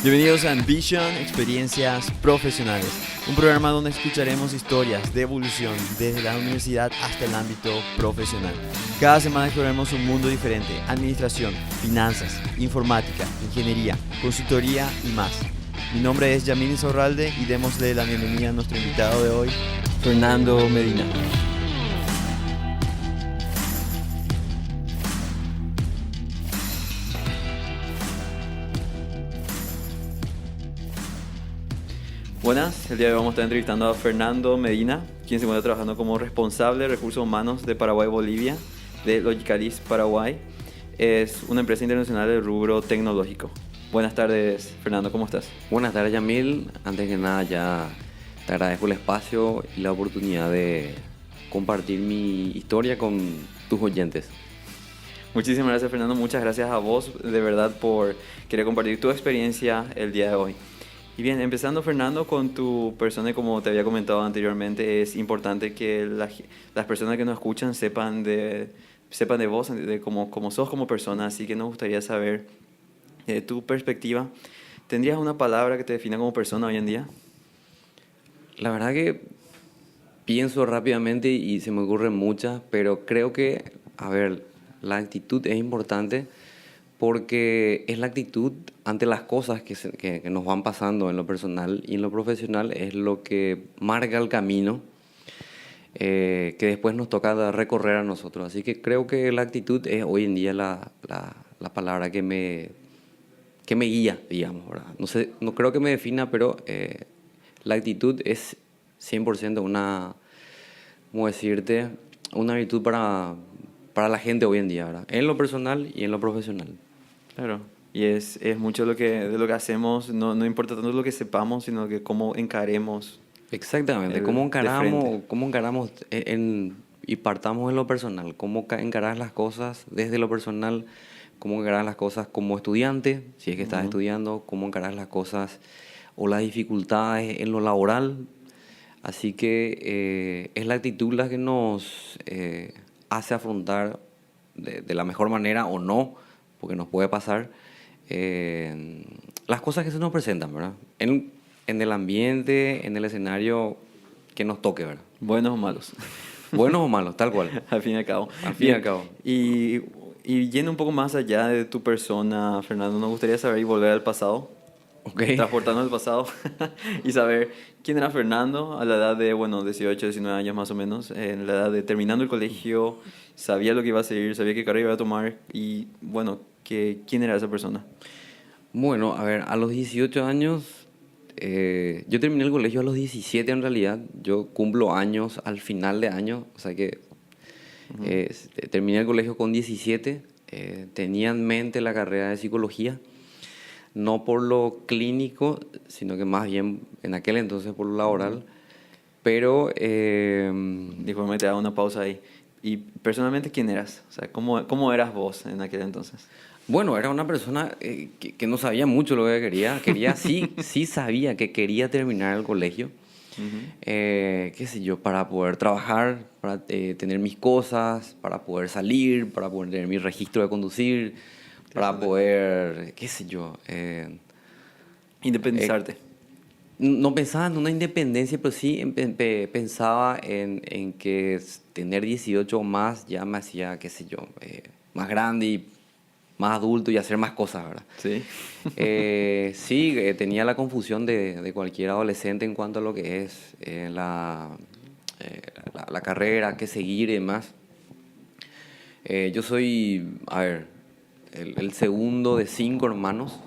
Bienvenidos a Ambition, Experiencias Profesionales, un programa donde escucharemos historias de evolución desde la universidad hasta el ámbito profesional. Cada semana exploraremos un mundo diferente: administración, finanzas, informática, ingeniería, consultoría y más. Mi nombre es Yamil Insaurralde y démosle la bienvenida a nuestro invitado de hoy, Fernando Medina. Buenas, el día de hoy vamos a estar entrevistando a Fernando Medina, quien se encuentra trabajando como responsable de recursos humanos de Paraguay-Bolivia, de Logicalis Paraguay. Es una empresa internacional del rubro tecnológico. Buenas tardes, Fernando, ¿cómo estás? Buenas tardes, Yamil. Antes que nada, ya te agradezco el espacio y la oportunidad de compartir mi historia con tus oyentes. Muchísimas gracias, Fernando. Muchas gracias a vos, de verdad, por querer compartir tu experiencia el día de hoy. Y bien, empezando, Fernando, con tu persona, como te había comentado anteriormente, es importante que las personas que nos escuchan sepan de vos, de cómo sos como persona, así que nos gustaría saber tu perspectiva. ¿Tendrías una palabra que te defina como persona hoy en día? La verdad que pienso rápidamente y se me ocurren muchas, pero creo que, la actitud es importante porque es la actitud ante las cosas que nos van pasando en lo personal y en lo profesional, es lo que marca el camino que después nos toca recorrer a nosotros. Así que creo que la actitud es hoy en día la palabra que me guía, digamos, ¿verdad? No sé, no creo que me defina, pero la actitud es 100% ¿cómo decirte? Una virtud para la gente hoy en día, ¿verdad? En lo personal y en lo profesional. Claro, y es mucho de lo que hacemos, no importa tanto lo que sepamos, sino que cómo encaremos Exactamente, de frente. cómo encaramos y partamos en lo personal, cómo encarar las cosas desde lo personal, cómo encarar las cosas como estudiante, si es que estás estudiando, cómo encarar las cosas o las dificultades en lo laboral. Así que es la actitud la que nos hace afrontar de la mejor manera o no, porque nos puede pasar, las cosas que se nos presentan, ¿verdad? En el ambiente, en el escenario que nos toque, ¿verdad? Buenos o malos, Buenos o malos, tal cual. al fin y al cabo. Al fin y al Bien, cabo. y yendo un poco más allá de tu persona, Fernando, nos gustaría saber y volver al pasado, Ok. transportarnos al pasado y saber quién era Fernando a la edad de, 18, 19 años más o menos, en la edad de terminando el colegio, sabía lo que iba a seguir, sabía qué carrera iba a tomar y, quién era esa persona. Bueno, a los 18 años, yo terminé el colegio a los 17 en realidad. Yo cumplo años al final de año, o sea que terminé el colegio con 17. Tenía en mente la carrera de psicología, no por lo clínico, sino que más bien en aquel entonces por lo laboral. Pero Disculpe, te hago una pausa ahí. Y personalmente, ¿quién eras? O sea, ¿cómo eras vos en aquel entonces? bueno, era una persona que no sabía mucho lo que quería. Sí sabía que quería terminar el colegio. Qué sé yo, para poder trabajar, para tener mis cosas, para poder salir, para poder tener mi registro de conducir, para poder, qué sé yo. Independizarte. No pensaba en una independencia, pero sí pensaba en que tener 18 o más ya me hacía, qué sé yo, más grande y más adulto y hacer más cosas, ¿verdad? Sí. Sí, tenía la confusión de cualquier adolescente en cuanto a lo que es la carrera, qué seguir y demás. Yo soy, el segundo de 5 hermanos,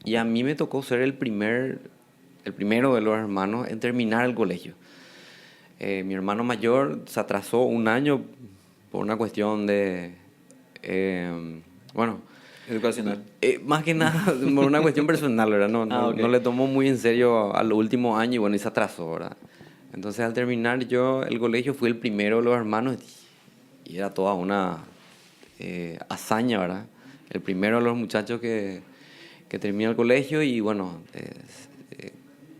y a mí me tocó ser el primero de los hermanos en terminar el colegio. Mi hermano mayor se atrasó un año por una cuestión bueno, Educacional. más que nada por una cuestión personal, ¿verdad? Ok. No le tomó muy en serio a los últimos años y bueno, y se atrasó, ¿verdad? Entonces al terminar yo el colegio fui el primero de los hermanos y era toda una hazaña, ¿verdad? El primero de los muchachos que termina el colegio y bueno,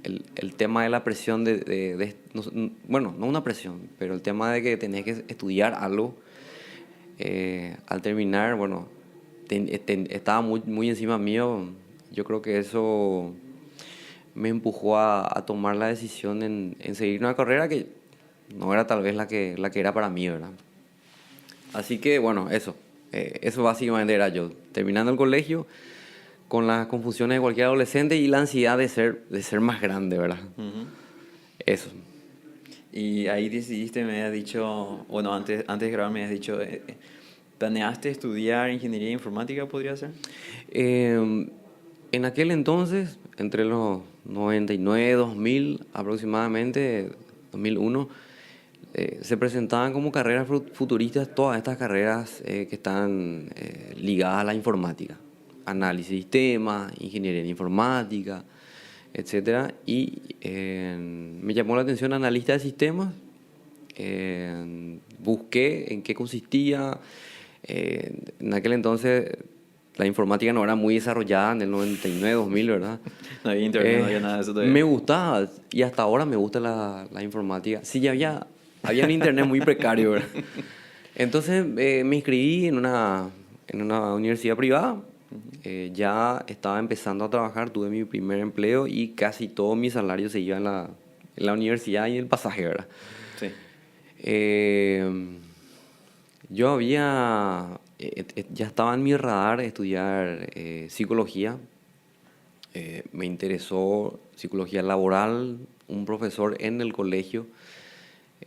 el tema de la presión bueno, no una presión, pero el tema de que tenés que estudiar algo, al terminar, bueno, estaba muy encima mío yo creo que eso me empujó a tomar la decisión en seguir una carrera que no era tal vez la que era para mí, ¿verdad? Así que bueno, eso básicamente era yo, terminando el colegio con las confusiones de cualquier adolescente y la ansiedad de ser más grande, ¿verdad? Ujú. Eso. Y ahí decidiste, me habías dicho, bueno, antes de grabar me habías dicho, ¿planeaste estudiar ingeniería informática, podría ser? Eh, en aquel entonces, entre los 99, 2000 aproximadamente, 2001, se presentaban como carreras futuristas todas estas carreras que están ligadas a la informática. Análisis de sistemas, ingeniería en informática, etcétera. Y me llamó la atención analista de sistemas. Busqué en qué consistía. En aquel entonces la informática no era muy desarrollada en el 99, 2000, ¿verdad? No había internet, no había nada de eso todavía. Me gustaba y hasta ahora me gusta la informática. Sí, ya había un internet muy precario, ¿verdad? Entonces me inscribí en una universidad privada. Ya estaba empezando a trabajar, tuve mi primer empleo y casi todo mi salario se iba en la universidad y el pasaje, ¿verdad? Sí. Eh, yo ya estaba en mi radar estudiar psicología. Me interesó psicología laboral. Un profesor en el colegio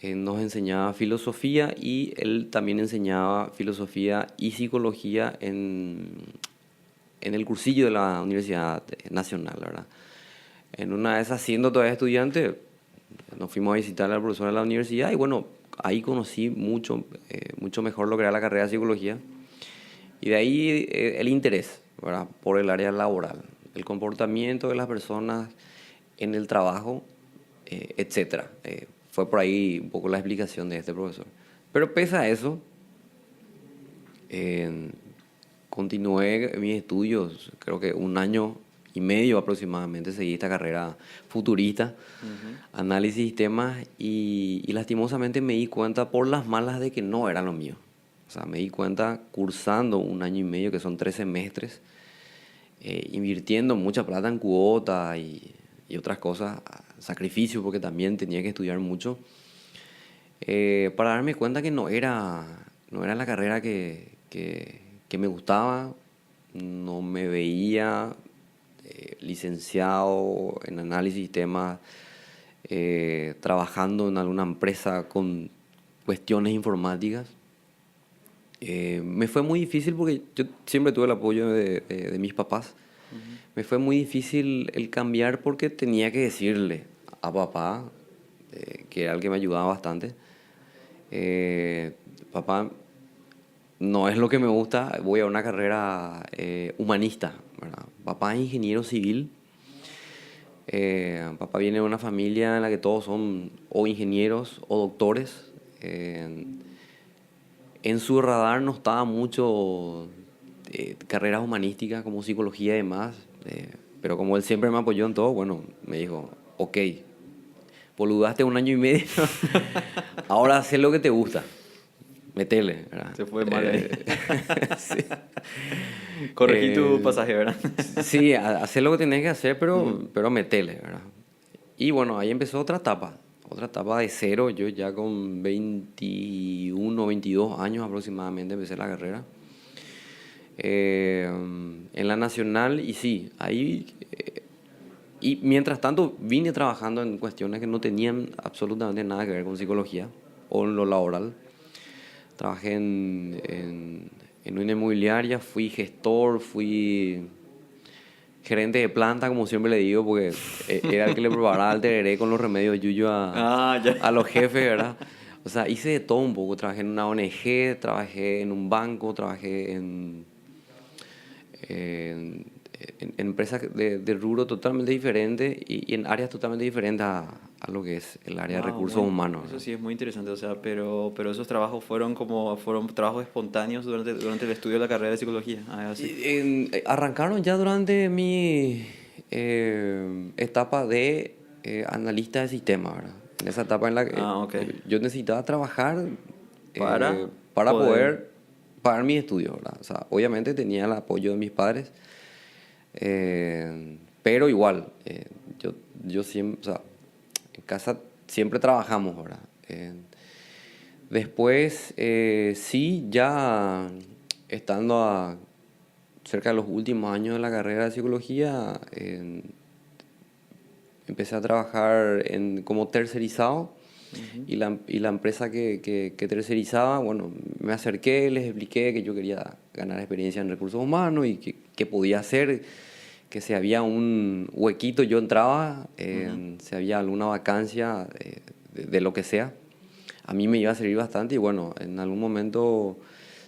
nos enseñaba filosofía y él también enseñaba filosofía y psicología en el cursillo de la Universidad Nacional, ¿verdad? En una de esas, siendo todavía estudiante, nos fuimos a visitar al profesor de la universidad y bueno, ahí conocí mucho mejor lo que era la carrera de psicología y de ahí el interés, ¿verdad? Por el área laboral, el comportamiento de las personas en el trabajo, etcétera. Fue por ahí un poco la explicación de este profesor. Pero pese a eso, eh, continué mis estudios, creo que un año y medio aproximadamente seguí esta carrera futurista, análisis de sistemas, y lastimosamente me di cuenta por las malas de que no era lo mío. O sea, me di cuenta cursando un año y medio, que son 3 semestres, invirtiendo mucha plata en cuota y otras cosas, sacrificio porque también tenía que estudiar mucho, para darme cuenta que no era la carrera que me gustaba. No me veía licenciado en análisis de sistemas, trabajando en alguna empresa con cuestiones informáticas. Me fue muy difícil porque yo siempre tuve el apoyo de mis papás. Me fue muy difícil el cambiar porque tenía que decirle a papá, que era el que me ayudaba bastante, papá, no es lo que me gusta, voy a una carrera humanista, ¿verdad? Papá es ingeniero civil. Papá viene de una familia en la que todos son o ingenieros o doctores. En su radar no estaba mucho carreras humanísticas como psicología y demás, pero como él siempre me apoyó en todo, bueno, me dijo, ok, boludaste un año y medio, ahora haz lo que te gusta, metele, ¿verdad? Se fue mal ahí. Sí. Corregí tu pasaje, ¿verdad? Sí, hacer lo que tenés que hacer, pero metele, ¿verdad? Y bueno, ahí empezó otra etapa de cero. Yo ya con 21, 22 años aproximadamente empecé la carrera. En la Nacional, y sí, ahí... y mientras tanto vine trabajando en cuestiones que no tenían absolutamente nada que ver con psicología o en lo laboral. Trabajé en una inmobiliaria, fui gestor, fui gerente de planta, como siempre le digo, porque era el que le preparaba el tereré con los remedios yuyo Ya. a los jefes, ¿verdad? O sea, hice de todo un poco. Trabajé en una ONG, trabajé en un banco, trabajé en, en empresas de rubro totalmente diferentes y en áreas totalmente diferentes a lo que es el área de recursos Bueno, humanos, eso ¿verdad? sí es muy interesante, o sea, pero esos trabajos fueron trabajos espontáneos durante el estudio de la carrera de psicología. Ah, así. Arrancaron ya durante mi etapa de analista de sistemas, ¿verdad? En esa etapa en la que Ok. yo necesitaba trabajar Para para poder. poder pagar mis estudios, ¿verdad? O sea, obviamente tenía el apoyo de mis padres, Pero igual, yo siempre, o sea, en casa siempre trabajamos, ¿verdad? Después, sí, ya estando cerca de los últimos años de la carrera de psicología, empecé a trabajar como tercerizado y la empresa que tercerizaba, bueno, me acerqué, les expliqué que yo quería ganar experiencia en recursos humanos y que podía hacer, que si había un huequito yo entraba, si había alguna vacancia de lo que sea, a mí me iba a servir bastante y bueno, en algún momento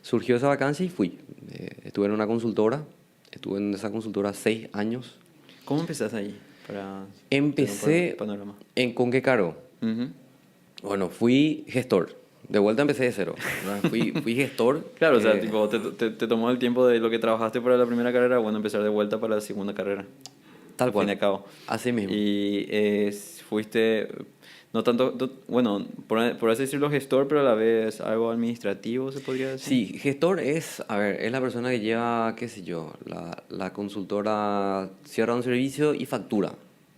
surgió esa vacancia y fui. Estuve en una consultora, estuve en esa consultora 6 años. ¿Cómo empezaste ahí? Para tener un Empecé panorama. ¿con qué cargo? Ujú. Bueno, fui gestor. De vuelta empecé de cero, ¿verdad? Fui gestor. Claro, o sea, tipo, te tomó el tiempo de lo que trabajaste para la primera carrera, bueno, empezar de vuelta para la segunda carrera, Tal al fin y cual. al cabo. Así mismo. Y fuiste, no tanto, bueno, por así decirlo, gestor, pero a la vez algo administrativo, se podría decir. Sí, gestor es, a ver, es la persona que lleva, qué sé yo, la consultora cierra un servicio y factura.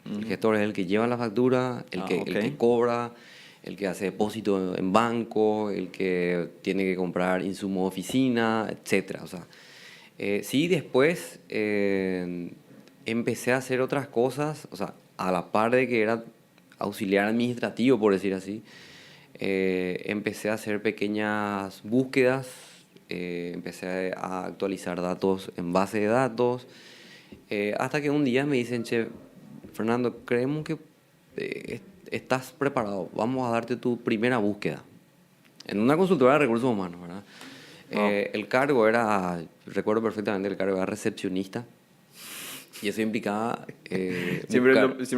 El gestor es el que lleva la factura, Ah, ok. el que cobra, el que hace depósito en banco, el que tiene que comprar insumos de oficina, etcétera. O sea, sí, después empecé a hacer otras cosas, o sea, a la par de que era auxiliar administrativo, por decir así. Empecé a hacer pequeñas búsquedas, empecé a actualizar datos en base de datos, hasta que un día me dicen, che, Fernando, creemos que estás preparado, vamos a darte tu primera búsqueda. En una consultora de recursos humanos, ¿verdad? Wow. El cargo era, recuerdo perfectamente, el cargo era recepcionista. Y eso implicaba buscar. Siempre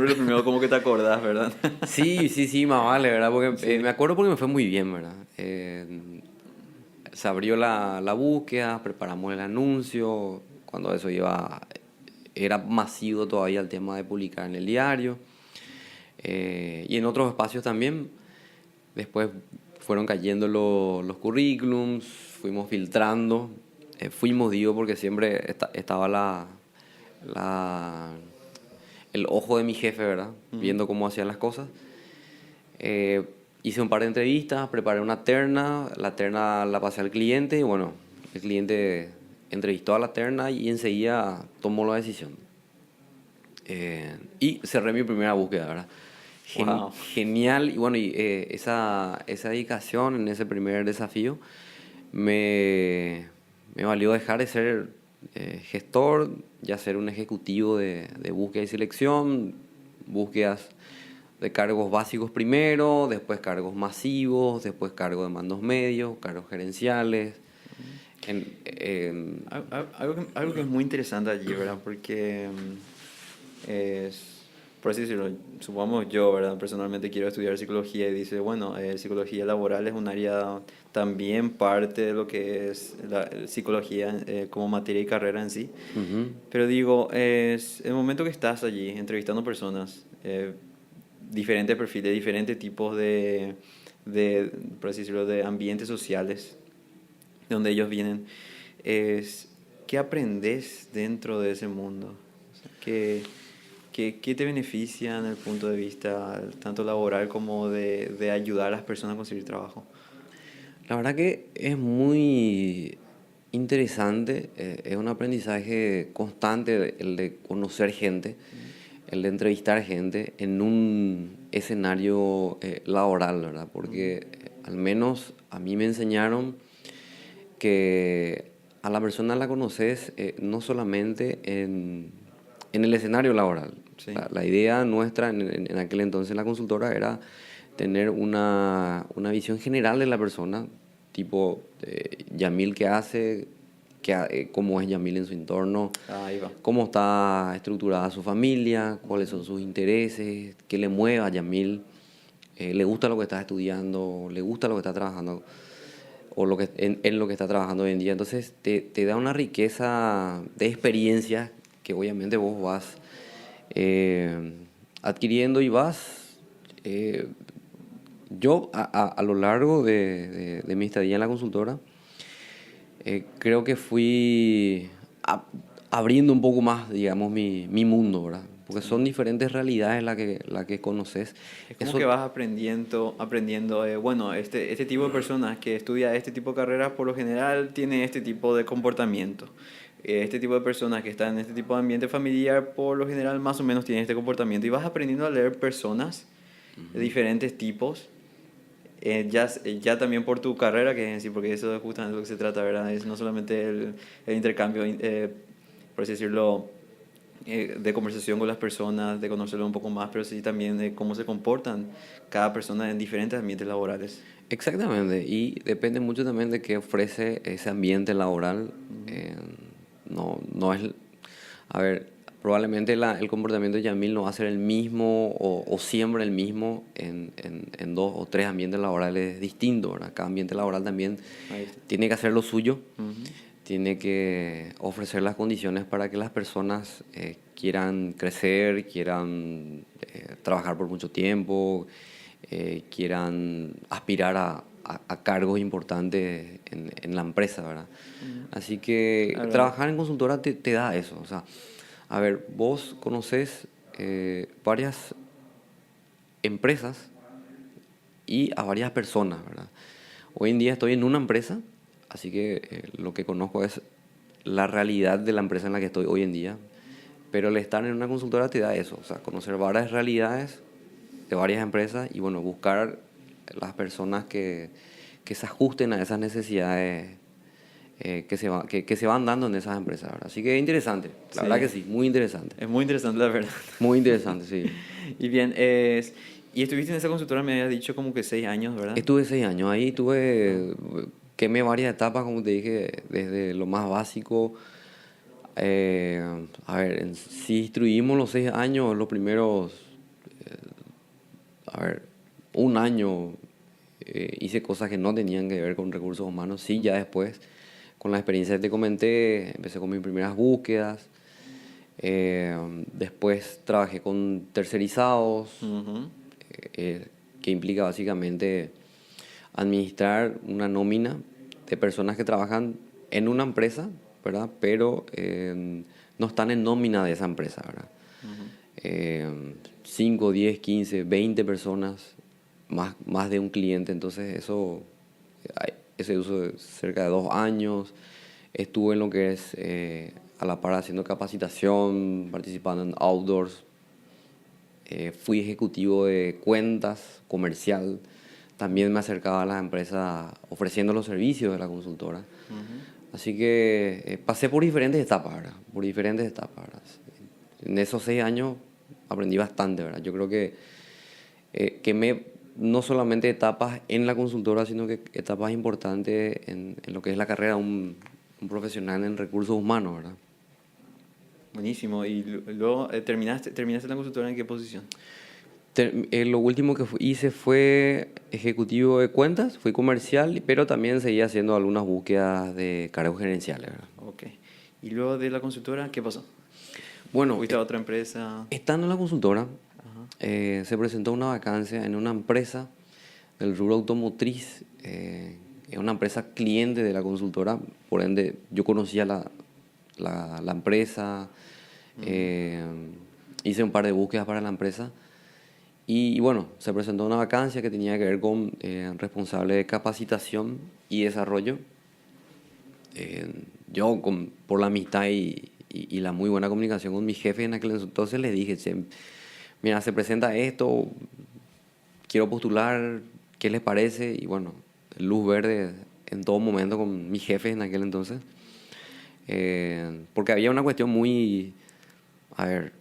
lo primero como que te acordás, ¿verdad? Sí, sí, sí, más vale, ¿verdad? Porque Sí. me acuerdo porque me fue muy bien, ¿verdad? Se abrió la búsqueda, preparamos el anuncio, cuando eso era masivo todavía el tema de publicar en el diario. Y en otros espacios también. Después fueron cayendo los currículums, fuimos filtrando. Fuimos, digo, porque siempre estaba la, el ojo de mi jefe, ¿verdad? Viendo cómo hacían las cosas. Eh, Hice un par de entrevistas, preparé una terna, la terna la pasé al cliente y bueno, el cliente entrevistó a la terna y enseguida tomó la decisión. Y cerré mi primera búsqueda, ¿verdad? Wow. Genial, y bueno, esa dedicación en ese primer desafío me valió dejar de ser gestor, ya ser un ejecutivo de búsqueda y selección, búsquedas de cargos básicos primero, después cargos masivos, después cargos de mandos medios, cargos gerenciales. Algo que es muy interesante allí, ¿verdad? Porque por así decirlo, supongamos yo, ¿verdad? Personalmente quiero estudiar psicología y dice, bueno, psicología laboral es un área también parte de lo que es la psicología como materia y carrera en sí. Ujú. Pero digo, es el momento que estás allí entrevistando personas, diferentes perfiles, diferentes tipos por así decirlo, de ambientes sociales de donde ellos vienen, es qué aprendes dentro de ese mundo. O sea, qué te beneficia en el punto de vista tanto laboral como de ayudar a las personas a conseguir trabajo. La verdad que es muy interesante, es un aprendizaje constante el de conocer gente, el de entrevistar gente en un escenario laboral, ¿verdad? Porque al menos a mí me enseñaron que a la persona la conoces no solamente en el escenario laboral. Sí. La idea nuestra en aquel entonces en la consultora era tener una visión general de la persona, tipo Yamil qué hace, cómo es Yamil en su entorno, Ahí va. cómo está estructurada su familia, cuáles son sus intereses, qué le mueve a Yamil, le gusta lo que está estudiando, le gusta lo que está trabajando o en lo que está trabajando hoy en día. Entonces te da una riqueza de experiencias que obviamente vos vas adquiriendo y vas... yo a lo largo de mi estadía en la consultora, creo que fui abriendo un poco más, digamos, mi mundo, ¿verdad? Porque son diferentes realidades la que conoces. Es como Eso, que vas aprendiendo, bueno, este tipo de personas que estudia este tipo de carreras por lo general tiene este tipo de comportamiento. Este tipo de personas que están en este tipo de ambiente familiar por lo general más o menos tienen este comportamiento. Y vas aprendiendo a leer personas de diferentes tipos, ya también por tu carrera, que es decir, porque eso es justamente lo que se trata, ¿verdad? Es no solamente el intercambio, por así decirlo, de conversación con las personas, de conocerlo un poco más, pero sí también de cómo se comportan cada persona en diferentes ambientes laborales. exactamente, y depende mucho también de qué ofrece ese ambiente laboral. Ujú. eh, no es, a ver, probablemente el comportamiento de Yamil no va a ser el mismo o siempre el mismo en dos o tres ambientes laborales distintos, ¿verdad? Cada ambiente laboral también Ahí está. tiene que hacer lo suyo, Ujú. tiene que ofrecer las condiciones para que las personas quieran crecer, quieran trabajar por mucho tiempo, quieran aspirar a cargos importantes en la empresa, ¿verdad? Ujú. Así que Ahora, trabajar en consultora te da eso. O sea, a ver, vos conoces varias empresas y a varias personas, ¿verdad? Hoy en día estoy en una empresa, así que lo que conozco es la realidad de la empresa en la que estoy hoy en día, pero el estar en una consultora te da eso, o sea, conocer varias realidades de varias empresas y bueno, buscar las personas que se ajusten a esas necesidades que se van dando en esas empresas, ¿verdad? Así que es interesante, la verdad que sí, sí, muy interesante. es muy interesante la verdad. Muy interesante, sí. Y bien, y estuviste en esa consultora, me habías dicho como que 6 años, ¿verdad? Estuve 6 años ahí, Ah, quemé varias etapas, como te dije, desde lo más básico. A ver, si instruimos los 6 años, los primeros, a ver, un año hice cosas que no tenían que ver con recursos humanos. Sí, ya después, con la experiencia que te comenté, empecé con mis primeras búsquedas. Después trabajé con tercerizados, ujú. que implica básicamente administrar una nómina de personas que trabajan en una empresa, ¿verdad? Pero no están en nómina de esa empresa, ¿verdad? Eh, 5, 10, 15, 20 personas, más de un cliente, entonces ese uso de cerca de 2 años. Estuve en lo que es a la par haciendo capacitación, participando en outdoors. Fui ejecutivo de cuentas comercial. También me acercaba a las empresas ofreciendo los servicios de la consultora. Así que pasé por diferentes etapas, ¿verdad? Por diferentes etapas, ¿verdad? En esos 6 años aprendí bastante, ¿verdad? Yo creo que quemé no solamente etapas en la consultora, sino que etapas importantes en lo que es la carrera de un profesional en recursos humanos, ¿verdad? Buenísimo. Y luego terminaste la consultora ¿en qué posición? Lo último que hice fue ejecutivo de cuentas, fui comercial, pero también seguía haciendo algunas búsquedas de cargos gerenciales, ¿verdad? Ok. Y luego de la consultora, ¿qué pasó? Bueno, ¿Fuiste a otra empresa? estando en la consultora, Ajá. se presentó una vacancia en una empresa del rubro automotriz. Es una empresa cliente de la consultora, por ende yo conocía la empresa, eh, hice un par de búsquedas para la empresa y bueno, se presentó una vacancia que tenía que ver con responsable de capacitación y desarrollo. Yo por la amistad y la muy buena comunicación con mi jefe en aquel entonces le dije: "Che, mira, se presenta esto, quiero postular, ¿qué les parece?". Y bueno, luz verde en todo momento con mi jefe en aquel entonces. Porque había una cuestión muy, a ver,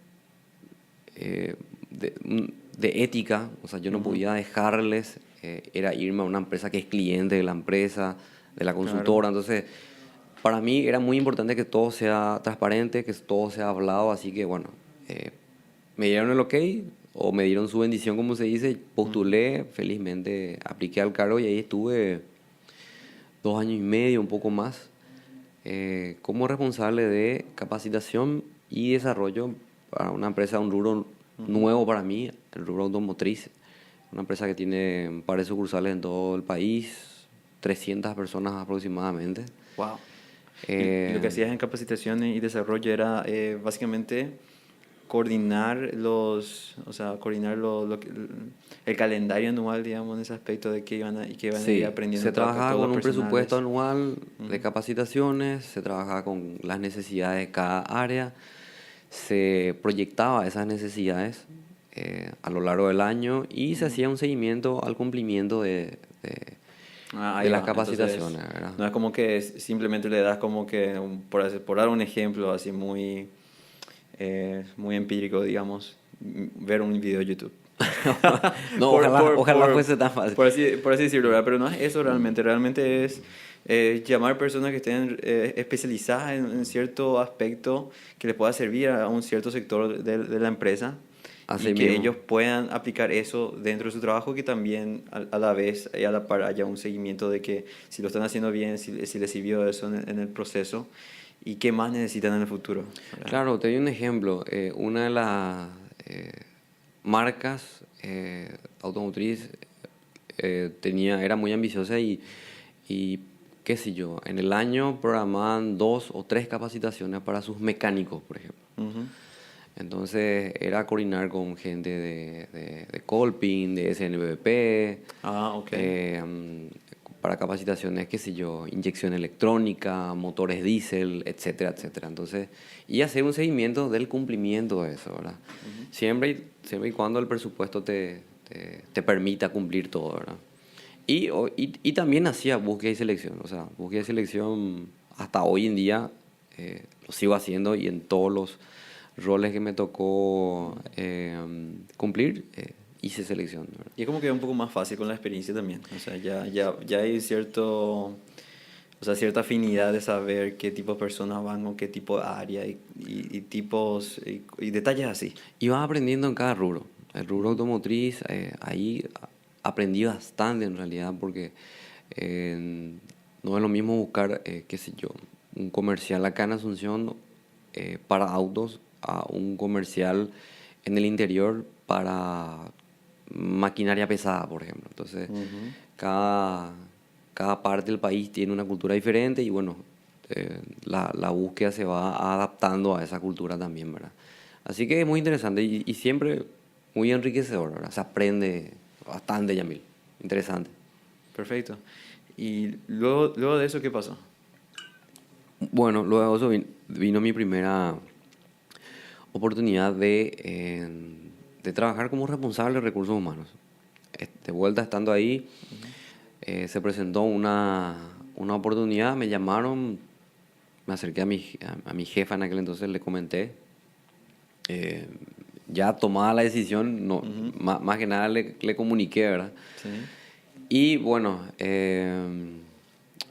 de ética, o sea, yo no Ujú. podía dejarles, era irme a una empresa que es cliente de la empresa, de la Claro. consultora, entonces para mí era muy importante que todo sea transparente, que todo sea hablado, así que bueno, eh, me dieron el ok o me dieron su bendición, como se dice, Ujú. postulé, felizmente apliqué al cargo y ahí estuve 2 años y medio, un poco más, como responsable de capacitación y desarrollo para una empresa, un rubro Ujú. nuevo para mí, el rubro automotriz, una empresa que tiene un par de sucursales en todo el país, 300 personas aproximadamente. Wow. Y lo que hacías en capacitación y desarrollo era básicamente coordinar el calendario anual, digamos, en ese aspecto de que iban a ir Sí, aprendiendo se trabajaba todos con los un presupuesto personales. anual de capacitaciones, se trabajaba con las necesidades de cada área, se proyectaba esas necesidades a lo largo del año y se hacía un seguimiento al cumplimiento Ahí de las va. Entonces, capacitaciones, ¿verdad? no es como que simplemente le das como que, por dar un ejemplo así muy empírico, digamos, ver un video de YouTube. No, por, ojalá, por, ojalá por, fuese tan fácil. por así decirlo, ¿verdad? Pero no es eso realmente. Realmente es llamar personas que estén especializadas en cierto aspecto que les pueda servir a un cierto sector de la empresa y Así que mismo. ellos puedan aplicar eso dentro de su trabajo, que también a la vez y a la par haya un seguimiento de que si lo están haciendo bien, si les sirvió eso en el proceso y qué más necesitan en el futuro, ¿verdad? Claro, te doy un ejemplo. Una de las eh, marcas automotriz era muy ambiciosa y qué sé yo, en el año programaban 2 o 3 capacitaciones para sus mecánicos, por ejemplo. Ujú. Entonces era coordinar con gente de Colping, de SNBP, Ah, ok. para capacitaciones, qué sé yo, inyección electrónica, motores diésel, etcétera, etcétera. Entonces, y hacer un seguimiento del cumplimiento de eso, ¿verdad? Siempre y cuando el presupuesto te permita cumplir todo, ¿verdad? Y también hacía búsqueda y selección, o sea, búsqueda y selección hasta hoy en día lo sigo haciendo y en todos los roles que me tocó cumplir hice selección, ¿verdad? Y es como que es un poco más fácil con la experiencia también. O sea, ya hay cierta afinidad de saber qué tipo de personas van o qué tipo de área y tipos y detalles así. Y vas aprendiendo en cada rubro. El rubro automotriz, ahí aprendí bastante en realidad porque no es lo mismo buscar, qué sé yo, un comercial acá en Asunción para autos a un comercial en el interior para maquinaria pesada, por ejemplo. Entonces, Ujú. cada, cada parte del país tiene una cultura diferente y bueno, la búsqueda se va adaptando a esa cultura también, ¿verdad? Así que es muy interesante y siempre muy enriquecedor, ¿verdad? Se aprende bastante, Yamil. Interesante. Perfecto. Y luego de eso, ¿qué pasó? Bueno, luego de eso vino mi primera oportunidad de trabajar como responsable de recursos humanos. De vuelta estando ahí, se presentó una oportunidad, me llamaron, me acerqué a mi jefa en aquel entonces, le comenté, eh, ya tomada la decisión, no, Ujú. más que nada le comuniqué, ¿verdad? Sí. Y bueno,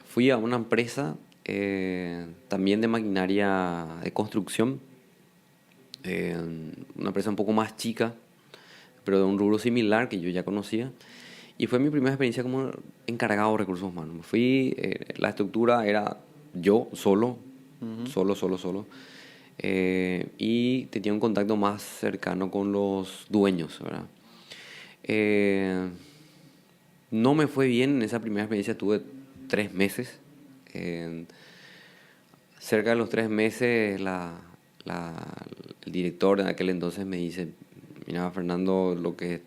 fui a una empresa también de maquinaria de construcción, eh, una empresa un poco más chica, pero de un rubro similar que yo ya conocía. Y fue mi primera experiencia como encargado de recursos humanos. Fui, la estructura era yo solo, Ujú. solo. Y tenía un contacto más cercano con los dueños, ¿verdad? Eh, no me fue bien en esa primera experiencia, tuve 3 meses. Eh, Cerca de los 3 meses, el director en aquel entonces me dice, mira, Fernando, lo que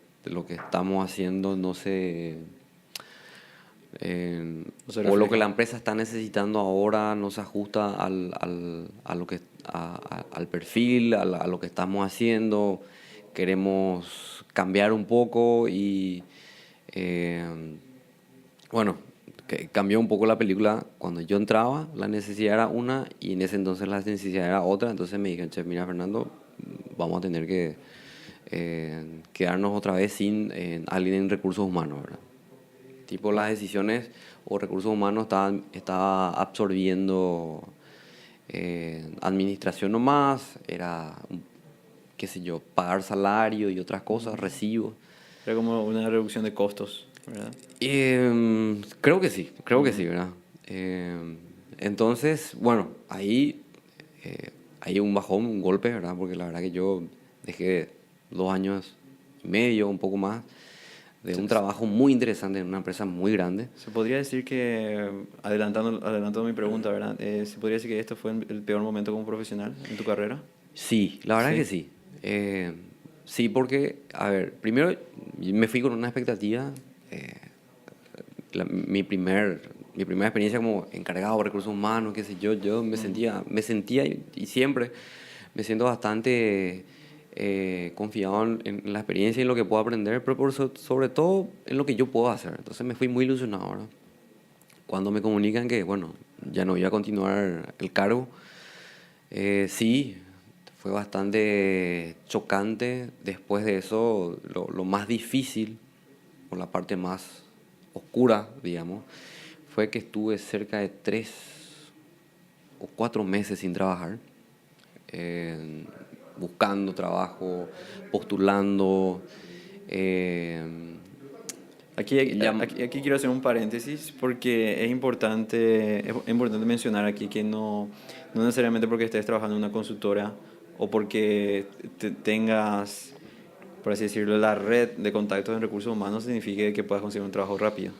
estamos haciendo no se... No se o lo que refleja. la empresa está necesitando ahora no se ajusta al perfil, a lo que estamos haciendo. Queremos cambiar un poco y eh, bueno, que cambió un poco la película. Cuando yo entraba, la necesidad era una y en ese entonces la necesidad era otra. Entonces me dijeron, che, mira, Fernando, vamos a tener que quedarnos otra vez sin alguien en recursos humanos, ¿verdad? Tipo, las decisiones o recursos humanos estaba absorbiendo administración nomás, era, qué sé yo, pagar salario y otras cosas, recibos. Era como una reducción de costos, ¿verdad? Creo que Ujú. sí, ¿verdad? Entonces, bueno, ahí hay un bajón, un golpe, ¿verdad? Porque la verdad que yo dejé 2 años y medio, un poco más, de un trabajo muy interesante en una empresa muy grande. Se podría decir que, adelantando mi pregunta, ¿verdad? ¿Se podría decir que esto fue el peor momento como profesional en tu carrera? Sí, la verdad que Sí. sí. Sí, porque, a ver, primero me fui con una expectativa. eh, mi primera experiencia como encargado de recursos humanos, qué sé yo, yo me sentía y siempre me siento bastante confiado en la experiencia y en lo que puedo aprender, pero sobre todo en lo que yo puedo hacer. Entonces me fui muy ilusionado, ¿verdad? Cuando me comunican que, bueno, ya no iba a continuar el cargo, sí, fue bastante chocante. Después de eso, lo más difícil, o la parte más oscura, digamos, fue que estuve cerca de 3 o 4 meses sin trabajar, eh, buscando trabajo, postulando. eh, Aquí, llam- aquí quiero hacer un paréntesis porque es importante mencionar aquí que no necesariamente porque estés trabajando en una consultora o porque tengas, por así decirlo, la red de contactos en recursos humanos signifique que puedas conseguir un trabajo rápido.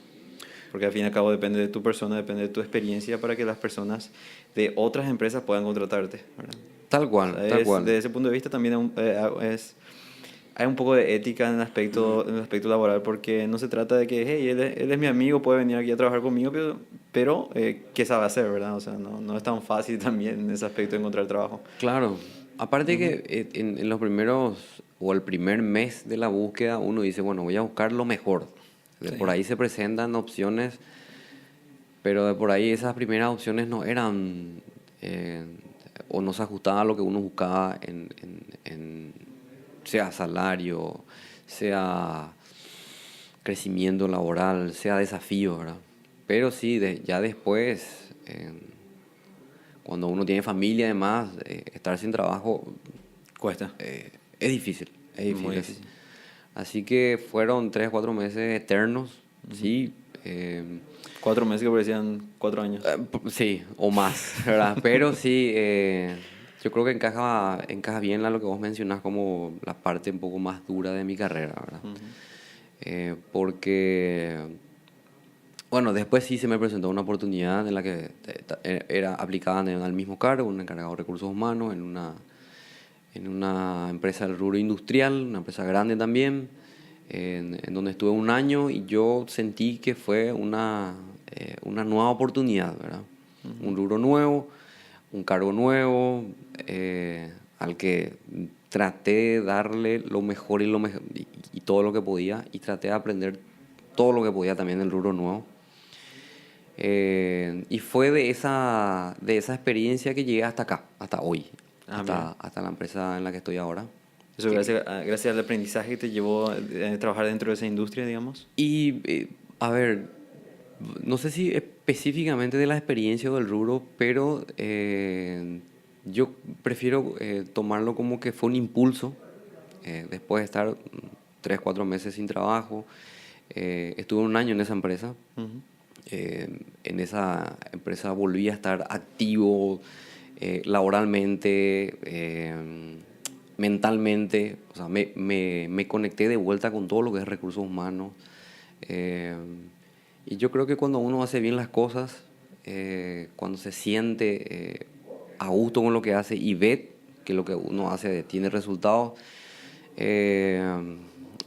Porque al fin y al cabo depende de tu persona, depende de tu experiencia para que las personas de otras empresas puedan contratarte, ¿verdad? Tal O cual, sea, tal cual. desde ese punto de vista también hay un poco de ética en el aspecto laboral porque no se trata de que, hey, él es mi amigo, puede venir aquí a trabajar conmigo, pero ¿qué sabe hacer, verdad? O sea, no es tan fácil también en ese aspecto encontrar trabajo. Claro, aparte Ujú. que en los primeros o el primer mes de la búsqueda uno dice, bueno, voy a buscar lo mejor. De por Sí. ahí se presentan opciones, pero de por ahí esas primeras opciones no eran eh, o no se ajustaban a lo que uno buscaba sea salario, sea crecimiento laboral, sea desafío, ¿verdad? Pero sí, ya después, cuando uno tiene familia además, estar sin trabajo Cuesta. es difícil, es Muy difícil. Así, difícil. así que fueron 3 o 4 meses eternos, Ujú. sí. 4 meses que parecían 4 años. Sí, o más, ¿verdad? Pero sí, yo creo que encaja bien a lo que vos mencionás como la parte un poco más dura de mi carrera, ¿verdad? Ujú. Porque, bueno, después sí se me presentó una oportunidad en la que era aplicada al mismo cargo, un encargado de recursos humanos en una empresa del rubro industrial, una empresa grande también, en donde estuve un año y yo sentí que fue una nueva oportunidad, ¿verdad? Ujú. Un rubro nuevo, un cargo nuevo, al que traté de darle lo mejor y todo lo que podía y traté de aprender todo lo que podía también del rubro nuevo. Y fue de esa experiencia que llegué hasta acá, hasta hoy, Ah, mira. hasta la empresa en la que estoy ahora. Eso Que- gracias al aprendizaje que te llevó a trabajar dentro de esa industria, digamos. y, a ver, no sé si específicamente de la experiencia o del rubro, pero yo prefiero tomarlo como que fue un impulso. Después de estar 3, 4 meses sin trabajo, estuve un año en esa empresa. Ujú. En esa empresa volví a estar activo laboralmente, mentalmente. O sea, me conecté de vuelta con todo lo que es recursos humanos. Eh, y yo creo que cuando uno hace bien las cosas, cuando se siente a gusto con lo que hace y ve que lo que uno hace tiene resultados, eh,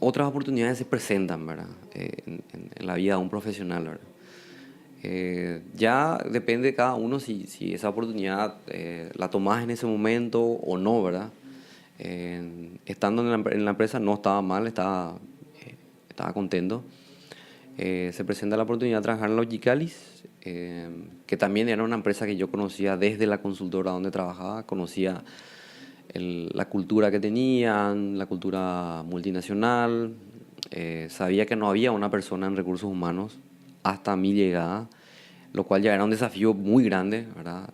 otras oportunidades se presentan, ¿verdad? En la vida de un profesional, ¿verdad? Ya depende de cada uno si esa oportunidad la tomas en ese momento o no, ¿verdad? Estando en la empresa no estaba mal, estaba contento. Se presenta la oportunidad de trabajar en Logicalis, que también era una empresa que yo conocía desde la consultora donde trabajaba, conocía la cultura que tenían, la cultura multinacional. Sabía que no había una persona en recursos humanos hasta mi llegada, lo cual ya era un desafío muy grande, ¿verdad?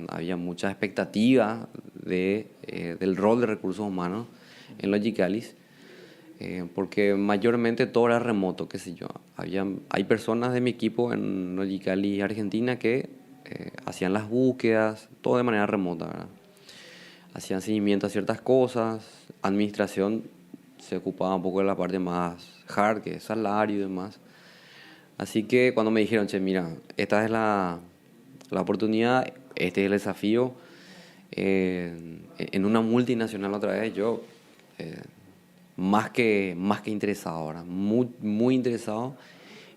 Había mucha expectativa del rol de recursos humanos en Logicalis, porque mayormente todo era remoto, qué sé yo. Hay personas de mi equipo en Logicalis Argentina que hacían las búsquedas, todo de manera remota, ¿verdad? Hacían seguimiento a ciertas cosas, administración se ocupaba un poco de la parte más hard, que es salario y demás. Así que cuando me dijeron, che, mira, esta es la oportunidad, este es el desafío, en una multinacional otra vez, yo eh, más que interesado ahora, muy, muy interesado.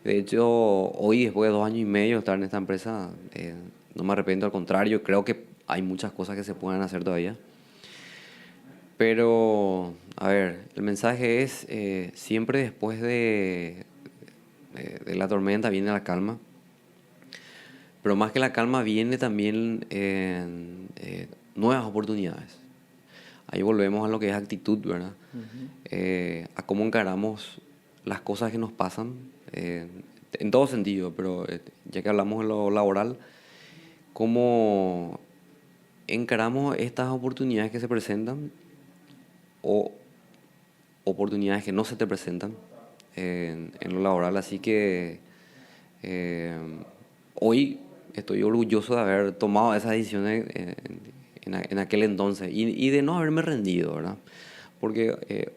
De hecho, hoy, después de 2 años y medio de estar en esta empresa, no me arrepiento, al contrario, creo que hay muchas cosas que se pueden hacer todavía. Pero, a ver, el mensaje es, siempre después de la tormenta viene la calma, pero más que la calma viene también nuevas oportunidades. Ahí volvemos a lo que es actitud, ¿verdad? A cómo encaramos las cosas que nos pasan, en todo sentido, pero ya que hablamos de lo laboral, cómo encaramos estas oportunidades que se presentan o oportunidades que no se te presentan en lo laboral. Así que eh, hoy estoy orgulloso de haber tomado esas decisiones en aquel entonces y de no haberme rendido, ¿verdad? Porque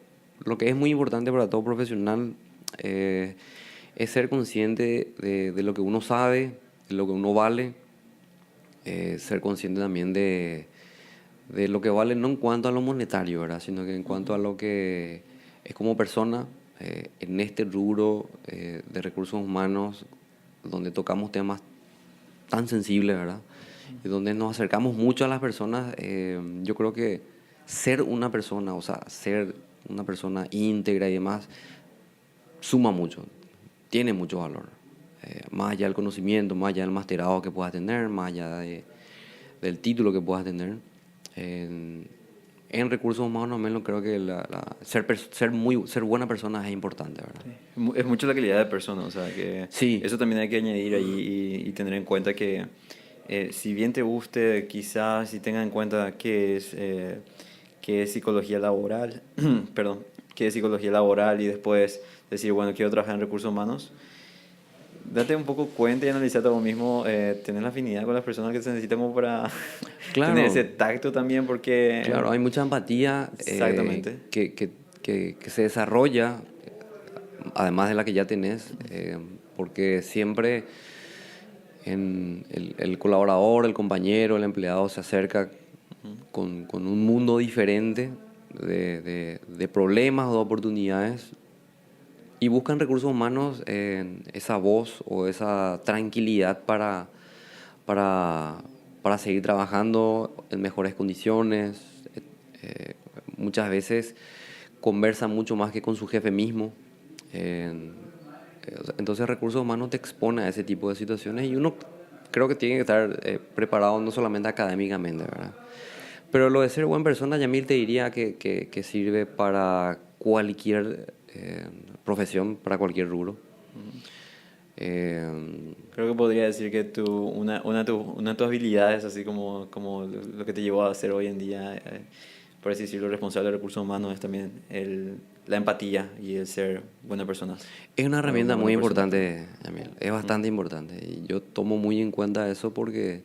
lo que es muy importante para todo profesional es ser consciente de lo que uno sabe, de lo que uno vale, ser consciente también de lo que vale no en cuanto a lo monetario, ¿verdad? Sino que en cuanto a lo que es como persona en este rubro de recursos humanos, donde tocamos temas tan sensibles, ¿verdad? Y donde nos acercamos mucho a las personas, yo creo que ser una persona, o sea, ser una persona íntegra y demás, suma mucho, tiene mucho valor. Más allá del conocimiento, más allá del masterado que puedas tener, más allá del título que puedas tener. En recursos humanos, al menos creo que ser buena persona es importante, ¿verdad? Sí. Es mucho la calidad de persona, o sea, que Sí, eso también hay que añadir ahí y tener en cuenta que si bien te guste, quizás si tenga en cuenta qué es psicología laboral, perdón, qué es psicología laboral y después decir, bueno, quiero trabajar en recursos humanos, date un poco cuenta y analizate a vos mismo, tener la afinidad con las personas que se necesitan como para tener ese claro, tacto también, porque claro, hay mucha empatía exactamente. que se desarrolla, además de la que ya tenés, porque siempre el colaborador, el compañero, el empleado se acerca con un mundo diferente de problemas o de oportunidades y buscan recursos humanos esa voz o esa tranquilidad para, para seguir trabajando en mejores condiciones. Eh, Muchas veces conversa mucho más que con su jefe mismo. Entonces recursos humanos te expone a ese tipo de situaciones y uno creo que tiene que estar preparado no solamente académicamente, ¿verdad? Pero lo de ser buena persona, Yamil, te diría que sirve para cualquier profesión, para cualquier rubro. Eh, Creo que podría decir que una de tus habilidades, así como lo que te llevó a ser hoy en día, por así decirlo, responsable de recursos humanos, es también la empatía y el ser buena persona. es una Una herramienta buena muy persona. importante, Yamil. Es bastante importante. Y yo tomo muy en cuenta eso porque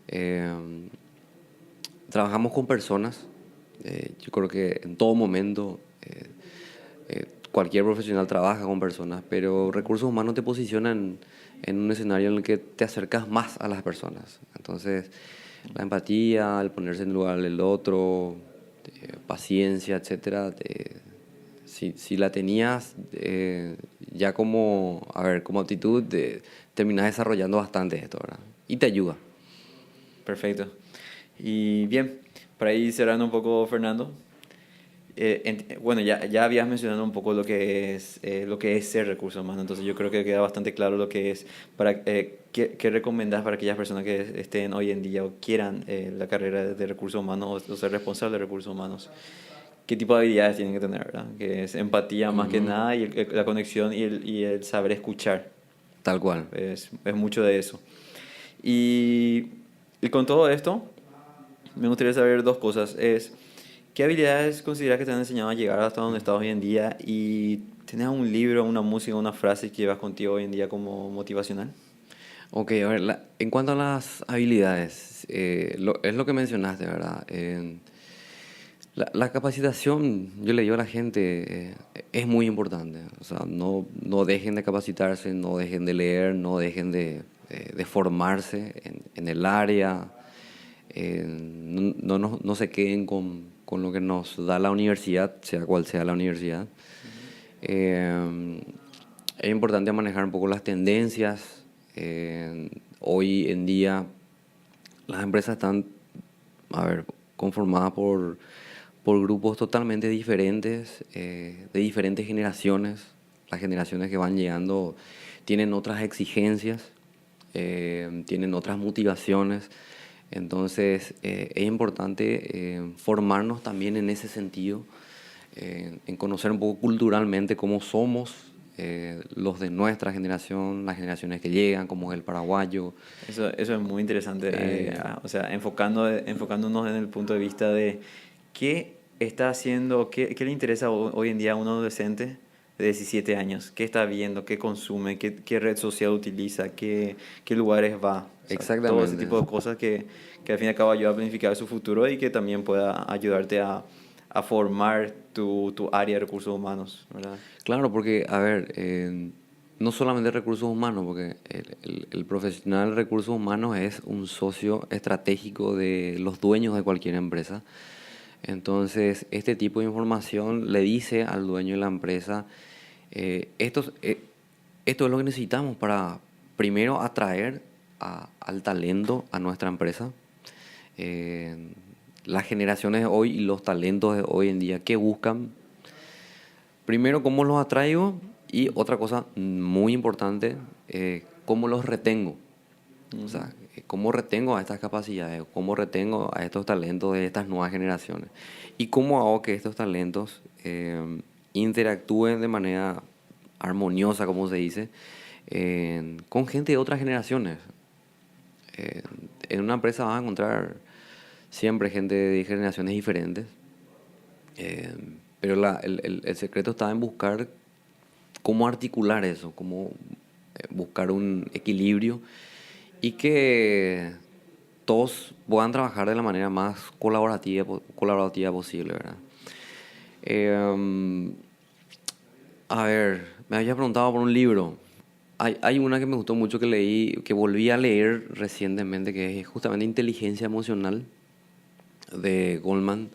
eh, trabajamos con personas. Yo creo que en todo momento cualquier profesional trabaja con personas, pero recursos humanos te posicionan en un escenario en el que te acercas más a las personas. Entonces, la empatía, el ponerse en el lugar del otro, paciencia, etcétera, si la tenías ya como, a ver, como actitud, terminas desarrollando bastante esto, ¿verdad? Y te ayuda. Perfecto. Y bien, para ir cerrando un poco, Fernando, bueno, ya habías mencionado un poco lo que es ser recursos humanos, entonces yo creo que queda bastante claro lo que es. ¿Qué recomendás para aquellas personas que estén hoy en día o quieran la carrera de recursos humanos o ser responsable de recursos humanos? ¿Qué tipo de habilidades tienen que tener, verdad? Que es empatía más que Ujú. nada y la conexión y el saber escuchar. Tal cual. Es mucho de eso. Y, y con todo esto, me gustaría saber dos cosas. ¿Qué habilidades consideras que te han enseñado a llegar hasta donde estás hoy en día? ¿Y tienes un libro, una música, una frase que llevas contigo hoy en día como motivacional? Ok, a ver, en cuanto a las habilidades, es lo que mencionaste, ¿verdad? La capacitación, yo le digo a la gente, es muy importante. O sea, no dejen de capacitarse, no dejen de leer, no dejen de formarse en el área. No se queden con lo que nos da la universidad, sea cual sea la universidad. Eh, es importante manejar un poco las tendencias. Hoy en día las empresas están, a ver, conformadas por grupos totalmente diferentes, de diferentes generaciones. Las generaciones que van llegando tienen otras exigencias, tienen otras motivaciones. Entonces es importante formarnos también en ese sentido, en conocer un poco culturalmente cómo somos los de nuestra generación, las generaciones que llegan, como es el paraguayo. Eso es muy interesante, Eh, o sea, enfocándonos en el punto de vista de qué está haciendo, qué le interesa hoy en día a un adolescente de 17 años, qué está viendo, qué consume, qué red social utiliza, qué lugares va. O sea, todo ese Exactamente. tipo de cosas que al fin y al cabo ayuda a planificar su futuro y que también pueda ayudarte a formar tu área de recursos humanos, ¿verdad? Claro, porque, a ver, no solamente recursos humanos, porque el profesional de recursos humanos es un socio estratégico de los dueños de cualquier empresa. Entonces, este tipo de información le dice al dueño de la empresa, esto es lo que necesitamos para, primero, atraer al talento a nuestra empresa. Eh, las generaciones de hoy y los talentos de hoy en día, ¿qué buscan? Primero, ¿cómo los atraigo? Y otra cosa muy importante, ¿cómo los retengo? O Ujú. sea, ¿cómo retengo a estas capacidades? ¿Cómo retengo a estos talentos de estas nuevas generaciones? ¿Y cómo hago que estos talentos interactúen de manera armoniosa, como se dice, con gente de otras generaciones? Eh, en una empresa vas a encontrar siempre gente de generaciones diferentes, eh, pero el secreto está en buscar cómo articular eso, cómo buscar un equilibrio y que todos puedan trabajar de la manera más colaborativa posible, ¿verdad? Eh, a ver, me había preguntado por un libro. Hay una que me gustó mucho que leí, que volví a leer recientemente, que es justamente Inteligencia Emocional de Goldman.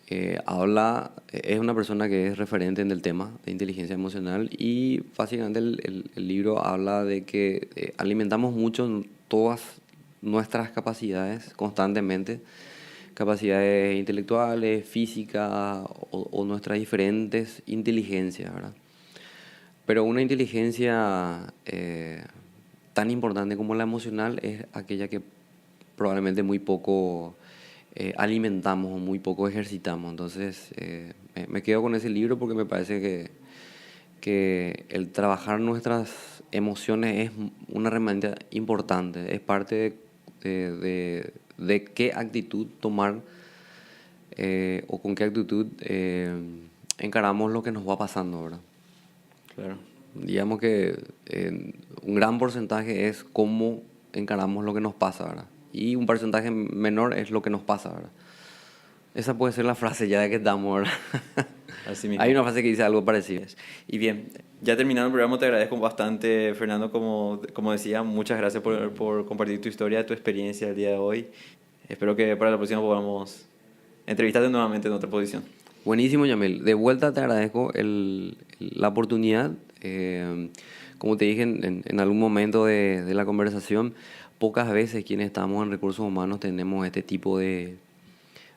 Es una persona que es referente en el tema de inteligencia emocional y básicamente el libro habla de que alimentamos mucho todas nuestras capacidades constantemente, capacidades intelectuales, físicas o nuestras diferentes inteligencias, ¿verdad? Pero una inteligencia tan importante como la emocional es aquella que probablemente muy poco alimentamos o muy poco ejercitamos. Entonces, me quedo con ese libro porque me parece que el trabajar nuestras emociones es una herramienta importante, es parte de qué actitud tomar o con qué actitud encaramos lo que nos va pasando, ¿verdad? Claro. Digamos que un gran porcentaje es cómo encaramos lo que nos pasa, ¿verdad? Y un porcentaje menor es lo que nos pasa, ¿verdad? Esa puede ser la frase ya de que estamos, ¿verdad? Así Hay mismo. una frase que dice algo parecido. Y bien, ya terminando el programa, te agradezco bastante, Fernando, como decía, muchas gracias por compartir tu historia, tu experiencia el día de hoy. Espero que para la próxima podamos entrevistarte nuevamente en otra posición. Buenísimo, Yamil. De vuelta te agradezco la oportunidad. Como te dije en algún momento de la conversación, pocas veces quienes estamos en recursos humanos tenemos este tipo de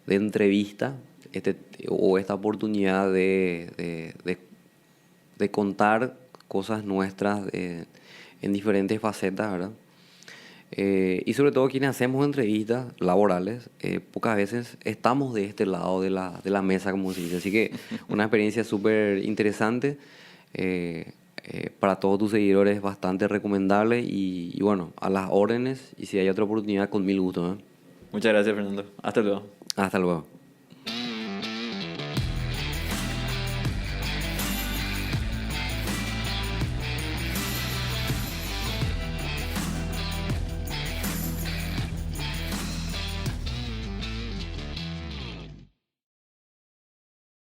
entrevista este, o esta oportunidad de contar cosas nuestras en diferentes facetas, ¿verdad? Y sobre todo quienes hacemos entrevistas laborales, pocas veces estamos de este lado de la mesa, como se dice. Así que una experiencia súper interesante. Para todos tus seguidores bastante recomendable y bueno, a las órdenes y si hay otra oportunidad con mil gusto, ¿eh? Muchas gracias, Fernando. Hasta luego. Hasta luego.